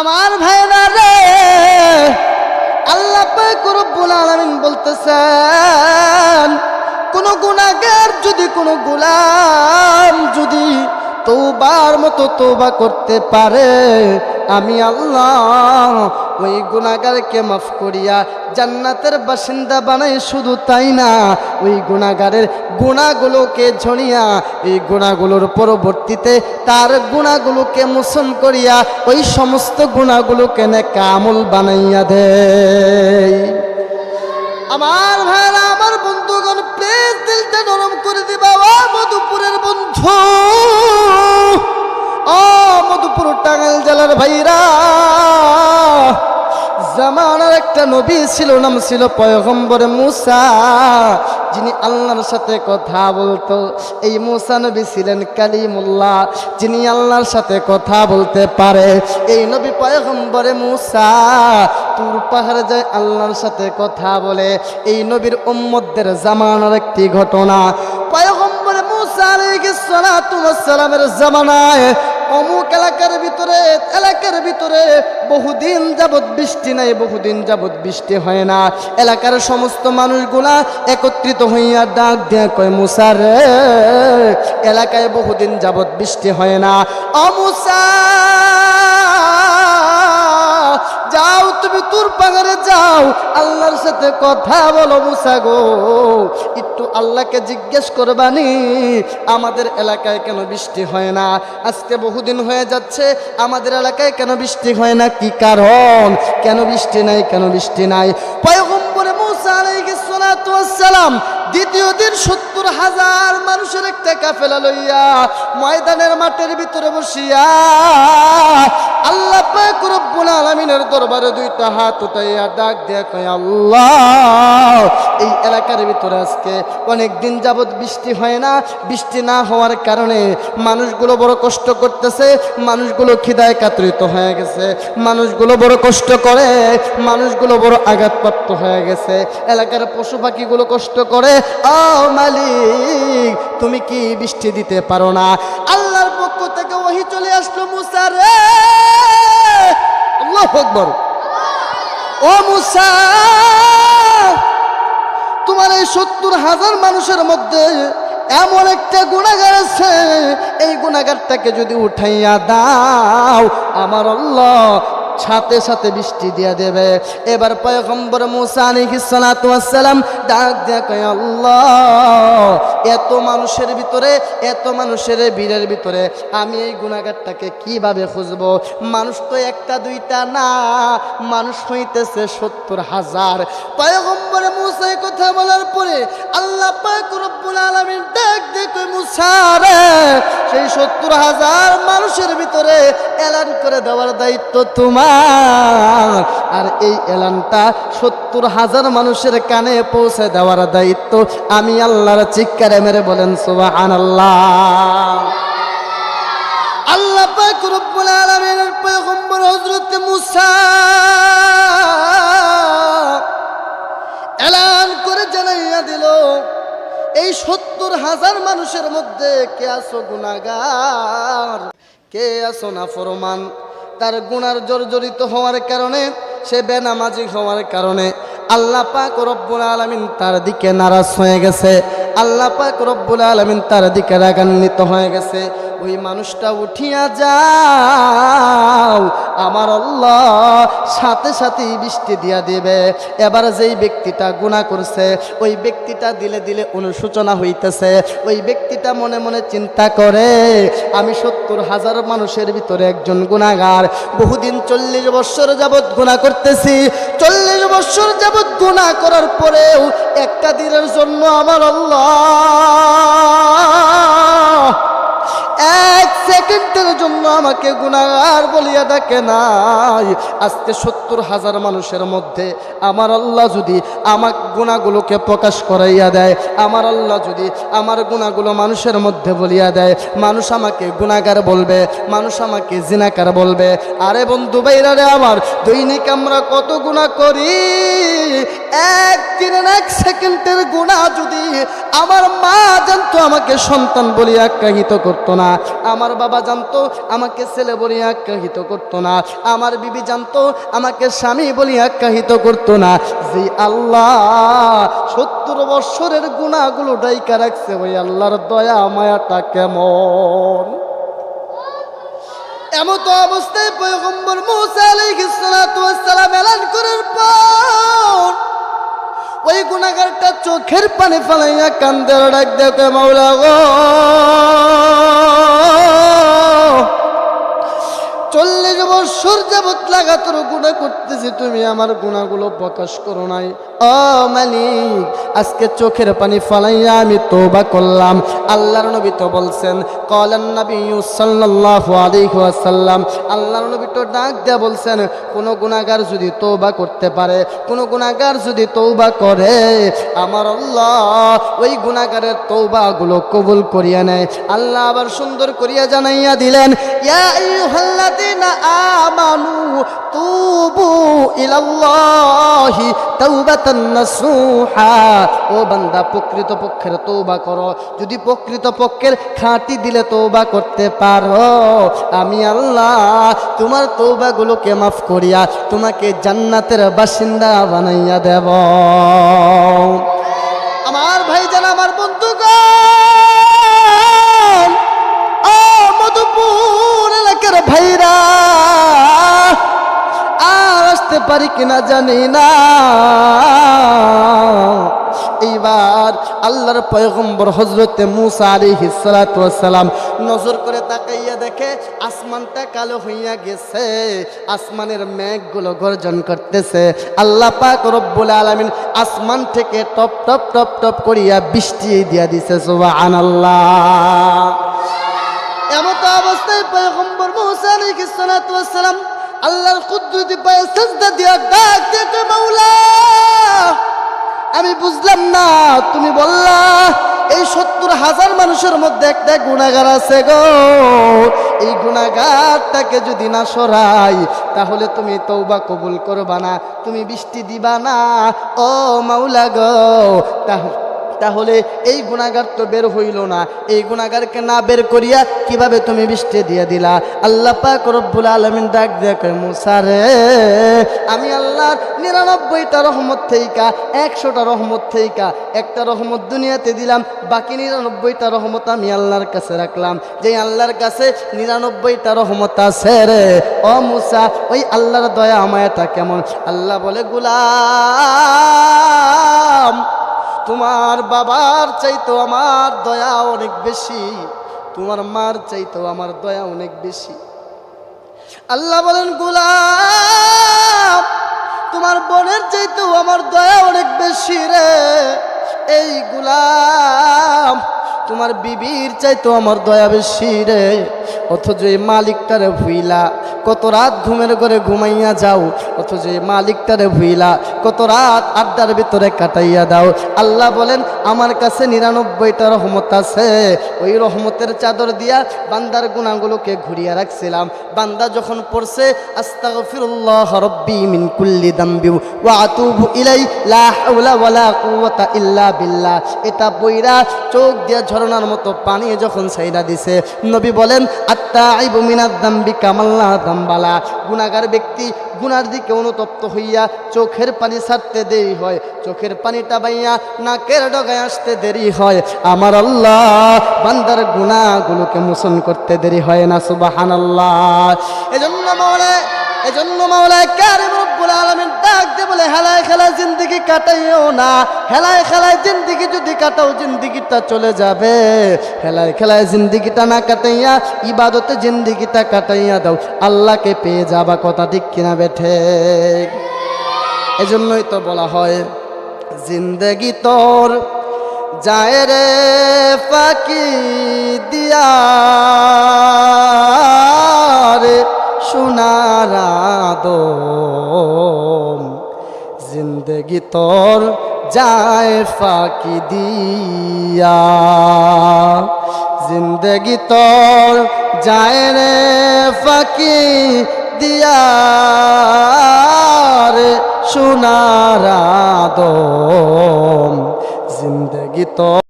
আমার ভাইরা রে, আল্লাহ পাক রব্বুল আলামিন বলতেছেন, কোন গুনাহগার যদি, কোন গোলাম যদি তওবার মতো তওবা করতে পারে, আমি আল্লাহ ওই গুনাহগারকে মাফ করিয়া জান্নাতের বাসিন্দা বানাই। শুধু তাই না, ওই গুনাহগারের গুনাহগুলোকে ঝরিয়া, এই গুনাহগুলোর পরবর্তীতে তার গুনাহগুলোকে মোচন করিয়া ওই সমস্ত গুনাহগুলোকে নেক আমল বানাইয়া দেয়। আমার ভাইরা, আমার বন্ধুগণ, প্লিজ দিলটা নরম করে দিবা। ও মধুপুরের বন্ধু, ও মধুপুর টাঙ্গাইল জেলার ভাইরা, জামানার একটা নবী ছিল, নাম ছিল পয়গম্বর মুসা, যিনি আল্লাহর সাথে কথা বলতো। এই মুসা নবী ছিলেন কালিমুল্লাহ, যিনি আল্লাহর সাথে কথা বলতে পারে। এই নবী পয়গম্বরে মুসা তুর পাহাড়ে যায়, আল্লাহর সাথে কথা বলে। এই নবীর উম্মতদের জামানার একটি ঘটনা। পয়গম্বরে মুসা আলাইহিস সালাতু ওয়াস সালামের জামানায় অমুক এলাকার ভিতরে বহুদিন যাবৎ বৃষ্টি নাই, বহুদিন যাবৎ বৃষ্টি হয় না। এলাকার সমস্ত মানুষগুলা একত্রিত হইয়া ডাক দিয়া কয়, মুসা রে, এলাকায় বহুদিন যাবৎ বৃষ্টি হয় না। ও মুসা, যাও তুমি তুর পাহাড়ে যাও, আল্লাহর সাথে কথা বলো। মুসা গো, একটু আল্লাহকে জিজ্ঞেস করবানি, আমাদের এলাকায় কেন বৃষ্টি হয় না? আজকে বহুদিন হয়ে যাচ্ছে, আমাদের এলাকায় কেন বৃষ্টি হয় না? কি কারণ? কেন বৃষ্টি নাই? কেন বৃষ্টি নাই? পয়গম্বরে মুসা আলাইহিস সালাতু ওয়াস সালাম দ্বিতীয় দিন ৭০,০০০ মানুষের একটা কাফেলা লইয়া ময়দানের মাঠের ভিতরে বসিয়া আল্লাহ পাক রব্বুল আলামিনের দরবারে দুইটা হাত উঠাইয়া ডাক দিয়া কয়, আল্লাহ, এই এলাকার ভিতরে আজকে অনেক দিন যাবৎ বৃষ্টি হয় না। বৃষ্টি না হওয়ার কারণে মানুষগুলো বড় কষ্ট করতেছে, মানুষগুলো খিদায় কাতরিত হয়ে গেছে, মানুষগুলো বড় কষ্ট করে, মানুষগুলো বড় আঘাতপ্রাপ্ত হয়ে গেছে, এলাকার পশু পাখিগুলো কষ্ট করে। ও মালিক, তুমি কি বৃষ্টি দিতে পারো না? আল্লাহর পক্ষ থেকে ওহী চলে আসলো, মুসা রে, আল্লাহু আকবার, ও মুসা, তোমার এই ৭০,০০০ মানুষের মধ্যে এমন একটা গুনাহগার আছে, এই গুনাহগারটাকে যদি উঠাইয়া দাও, আমার আল্লাহ সাথে সাথে বৃষ্টি দিয়া দেবে। এবার পয়গম্বর মুসা আলাইহিস সালাতু ওয়াস সালাম ডাক দিয়া কয়, আল্লাহ, এত মানুষের ভিতরে, এত মানুষের ভিড়ের ভিতরে আমি এই গুনাহগারটাকে কিভাবে খুঁজবো? মানুষ তো একটা দুইটা না, মানুষ হইতেছে ৭০,০০০। পয়গম্বর মুসা এই কথা বলার পরে আল্লাহ পাক রব্বুল আলামিন ডাক দিয়ে কয়, মুসা রে, সেই ৭০,০০০ মানুষের ভিতরে এলান করে দেওয়ার দায়িত্ব তোমার। আর এই এলানটা ৭০,০০০ মানুষের কানে পৌঁছে দেওয়ার দায়িত্ব আমি আল্লাহর। চিৎকারে মেরে বলেন সুবহানাল্লাহ। আল্লাহ পাক রব্বুল আলামিনের পয়গম্বর হযরত মুসা এলান করে জানাইয়া দিল, এই ৭০,০০০ মানুষের মধ্যে কে আছো গুনাহগার, কে আছো নাফরমান। তার গুনার জর্জরিত হওয়ার কারণে, সে বেনামাজি হওয়ার কারণে আল্লাহ পাক রব্বুল আলামিন তার দিকে নারাজ হয়ে গেছে, আল্লাহ পাক রব্বুল আলামিন তার দিকে রাগান্বিত হয়ে গেছে। ওই মানুষটা উঠিয়া যাও, আমার আল্লাহ সাথে সাথেই বৃষ্টি দিয়া দিবে। এবার যেই ব্যক্তিটা গুনাহ করছে, ওই ব্যক্তিটা দিলে দিলে অনুশোচনা হইতেছে, ওই ব্যক্তিটা মনে মনে চিন্তা করে, আমি ৭০,০০০ মানুষের ভিতরে একজন গুনাহগার, বহুদিন ৪০ বছর যাবৎ গুনাহ করতেছি, ৪০ বছর যাবৎ গুনাহ করার পরেও একটা দিনের জন্য আমার আল্লাহ এক সেকেন্ডের জন্য আমাকে গুনাহগার বলিয়া ডাকে নাই। আজকে ৭০,০০০ মানুষের মধ্যে আমার আল্লাহ যদি আমার গুনাহগুলোকে প্রকাশ করাইয়া দেয়, আমার আল্লাহ যদি আমার গুনাহগুলো মানুষের মধ্যে বলিয়া দেয়, মানুষ আমাকে গুনাহগার বলবে, মানুষ আমাকে জিনাকার বলবে। আরে বন্ধু ভাইরা রে আমার, দৈনিক আমরা কত গুনাহ করি, এক দিনের এক সেকেন্ডের গুনাহ যদি আমার মা জানতো, আমাকে সন্তান বলিয়া আখ্যায়িত করতো না। আমার বাবা জানতো আমাকে ছেলে বলে আখ্যায়িত করতো না, আমার বিবি জানতো আমাকে স্বামী বলে আখ্যায়িত করতো না। যে আল্লাহ 70 বৎসরের গুনাহগুলো ডাইকা রাখছে, ওই আল্লাহর দয়া মায়াটা কেমন। এমত অবস্থায় পয়গম্বর মূসা আলাইহিস সালাতু ওয়াস সালাম এলান করার পর ওই গুনাহগারটা চোখের পানি ফেলাইয়া কান্দে ডাক দেয়, মাওলা গো 40 বছর যাবত লাগাতার গুনাহ করতেছি, তুমি আমার গুনাহগুলো প্রকাশ করো নাই। ও মালিক, আজকে চোখের পানি ফলাইয়া আমি তওবা করলাম। আল্লাহর নবী তো বলছেন, ক্বালান নবী সাল্লাল্লাহু আলাইহি ওয়াসাল্লাম, আল্লাহর নবী তো ডাক দেয়া বলছেন, কোন গুনাহগার যদি তওবা করতে পারে, কোন গুনাহগার যদি তওবা করে, আমার আল্লাহ ওই গুনাহগারের তওবাগুলো কবুল করিয়া নেয়। আল্লাহ আবার সুন্দর করিয়া জানাইয়া দিলেন, ইয়া আইয়ুহাল্লাযীনা আমানু তুবু ইলাল্লাহি তাওবাতান নাসুহা। ও বান্দা, প্রকৃত পক্ষের তওবা করো। যদি প্রকৃত পক্ষের খাঁটি দিলে তওবা করতে পারো, আমি আল্লাহ তোমার তওবাগুলোকে মাফ করিয়া তোমাকে জান্নাতের বাসিন্দা বানাইয়া দেব। আমার ভাইজান, আমার বন্ধুগণ, ও মধুপুর এলাকার ভাইরা, আর আসতে পারি কিনা জানি না। এইবার আল্লাহর পয়গম্বর হযরতে মূসা আলাইহিস সালাতু ওয়াস সালাম নজর করে তাকাইয়া দেখে আসমানটা কালো হইয়া গেছে, আসমানের মেঘগুলো গর্জন করতেছে। আল্লাহ পাক রব্বুল আলামিন আসমান থেকে টপ টপ টপ টপ করিয়া বৃষ্টি দিয়া দিছে। সুবহানাল্লাহ। এমত অবস্থায় পয়গম্বর মূসা আলাইহিস সালাতু ওয়াস সালাম আল্লাহর কুদরতি পায়ে সিজদা দিয়া ডাক দিতে, মাওলা আমি বুঝলাম না, তুমি বললা এই 70,000 মানুষের মধ্যে একটা গুনাহগার আছে গো, এই গুনাহগারটাকে যদি না সরাই তাহলে তুমি তওবা কবুল করবা না, তুমি বৃষ্টি দিবা না। ও মাওলা গো, তাহলে এই গুনাহগার তো বের হইল না, এই গুনাহগারকে না বের করিয়া কিভাবে তুমি বৃষ্টি দিয়ে দিলা? আল্লাহ পাক রব্বুল আলামিন ডাক দিয়ে কয়, মূসা রে, আমি আল্লাহর 99টা রহমত থেইকা 100টা রহমত থেইকা একটা রহমত দুনিয়াতে দিলাম, বাকি 99টা রহমত আমি আল্লাহর কাছে রাখলাম। যে আল্লাহর কাছে 99টা রহমত আছে রে, ও মূসা, ওই আল্লাহর দয়া মায়াটা কেমন? আল্লাহ বলে, গোলাম, তোমার বাবার চাইতেও আমার দয়া অনেক বেশি, তোমার মার চাইতেও আমার দয়া অনেক বেশি। আল্লাহ বলেন, গোলাম, তোমার বোনের চাইতেও আমার দয়া অনেক বেশি রে। এই গোলাম, তোমার বিবির চাইতেও আমার দয়া বেশি রে। অথচ এই মালিকটারে ভুইলা কত রাত ঘুমের ঘরে ঘুমাইয়া যাও, অথচ এই মালিকটারে ভুইলা কত রাত আড্ডার ভিতরে কাটাইয়া দাও। আল্লাহ বলেন, আমার কাছে 99টা রহমত আছে, ওই রহমতের চাদর দিয়া বান্দার গুনাহগুলোকে ঘুরিয়ে রাখছিলাম। বান্দা যখন পড়ছে আস্তাগফিরুল্লাহ রাব্বি মিন কুল্লি যামবি ওয়া আতুবু ইলাই লা হাওলা ওয়ালা কুওয়াতা ইল্লা বিল্লাহ, এটা বইরা চোখ দিয়া ঝরনার মতো পানি যখন ছাইরা দিছে, নবী বলেন, আত্তাইবু মিনাজ যামবি কামাল্লা যামবালা। গুনাহগার ব্যক্তি গুনার দিকে অনুতপ্ত হইয়া চোখের পানি ছাড়তে দেরি হয়, চোখের পানিটা বাইয়া নাকের ডগায় আসতে দেরি হয়, আমার আল্লাহ বান্দার গুনাহগুলোকে মোচন করতে দেরি হয় না। সুবহানাল্লাহ। এজন্য মাওলা কারীম রব্বুল আলামিন ডাক দিয়ে বলে, হেলায় খেলায় জিন্দেগি কাটাইও না, হেলায় খেলায় জিন্দেগি যদি কাটাও জিন্দেগিটা চলে যাবে। হেলায় খেলায় জিন্দেগিটা না কাটাইয়া ইবাদতে জিন্দেগিটা কাটাইয়া দাও, আল্লাহকে পেয়ে যাবা। কথা ঠিক কিনা বেঠে? এজন্যই তো বলা হয়, জিন্দেগি তোর যায় রে ফাঁকি দিয়া রে সোনার আদম, জিন্দেগি তোর যায় ফাঁকি দিয়া, জিন্দেগি তোর যায় রে ফাঁকি দিয়া রে সোনার আদম, জিন্দেগি তোর